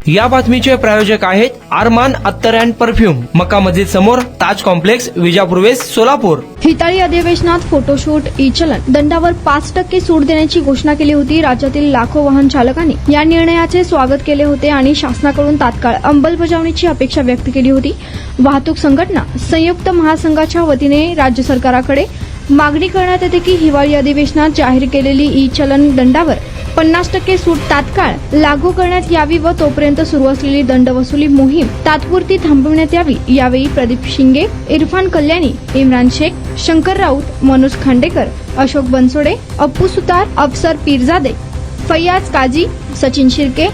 या बातमीचे प्रायोजक आहेत अरमान अत्तर अँड परफ्यूम, मक्का मस्जिद समोर, ताज कॉम्प्लेक्स, विजापूर वेस्ट, सोलापूर। हिताळी अधिवेशनात फोटोशूट ई चलन दंडावर 5% सूट देण्याची घोषणा केली होती। राज्यातील लाखो वाहन चालकांनी या निर्णयाचे स्वागत केले होते आणि शासनाकडून तात्काळ अंमलबजावणीची अपेक्षा व्यक्त केली होती। वाहतूक संघटना संयुक्त महासंघाच्या वतीने राज्य सरकारकडे मागणी करण्यात येते की हिवाळी अधिवेशनात जाहीर केलेली ई चलन दंडावर 50% सूट तात्काळ लागू करण्यात यावी व तोपर्यंत सुरू असलेली दंड वसुली मोहीम तात्पुरती थांबवण्यात यावी। यावेळी प्रदीप शिंगे, इरफान कल्याणी, इम्रान शेख, शंकर राऊत, मनोज खांडेकर, अशोक बनसोडे, अप्पू सुतार, अफसर पीरजादे, फैयाज काजी, सचिन शिर्के,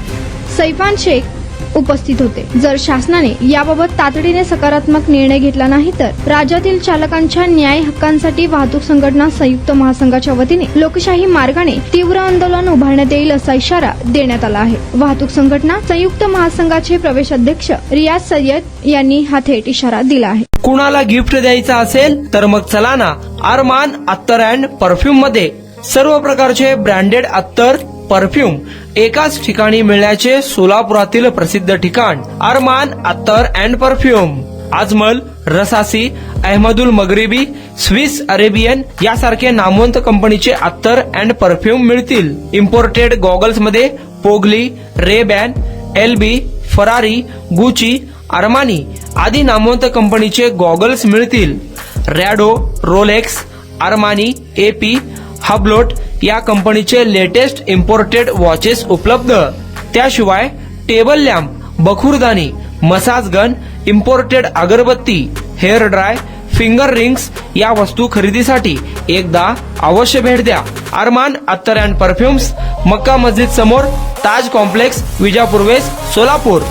सैफान शेख उपस्थित होते। जर शासनाने याबाबत तातडीने सकारात्मक निर्णय घेतला नाही तर राज्यातील चालकांच्या न्याय हक्कांसाठी वाहतूक संघटना संयुक्त महासंघाच्या वतीने लोकशाही मार्गाने तीव्र आंदोलन उभारण्यात येईल असा इशारा देण्यात आला आहे। वाहतूक संघटना संयुक्त महासंघाचे प्रवेश अध्यक्ष रियाज सय्यद यांनी हा थेट इशारा दिला आहे। कुणाला गिफ्ट द्यायचा असेल तर मग चला ना अरमान अत्तर अँड परफ्यूम मध्ये सर्व प्रकारचे ब्रँडेड अत्तर परफ्यूम एकाच ठिकाणी मिळण्याचे सोलापुरातील प्रसिद्ध ठिकाण अरमान अत्तर and perfume. Ajmal, Rasasi, Ahmed Al Maghribi, Swiss Arabian यासारखे नामवंत कंपनीचे अत्तर अँड परफ्यूम मिळतील। इम्पोर्टेड गॉगल्स मध्ये पोगली, Ray Ban, LB, Ferrari, Gucci, Armani आदी नामवंत कंपनीचे गॉगल्स मिळतील। Rado, Rolex, Armani, AP, Hublot या कंपनीचे लेटेस्ट इम्पोर्टेड वॉचेस उपलब्ध। त्याशिवाय टेबल लॅम्प, बखुरदानी, मसाज गन, इम्पोर्टेड अगरबत्ती, हेअर ड्राय, फिंगर रिंग्स या वस्तू खरेदीसाठी एकदा अवश्य भेट द्या। अरमान अत्तर अँड परफ्यूम्स, मक्का मस्जिद समोर, ताज कॉम्प्लेक्स, विजापूर वेस्ट, सोलापूर।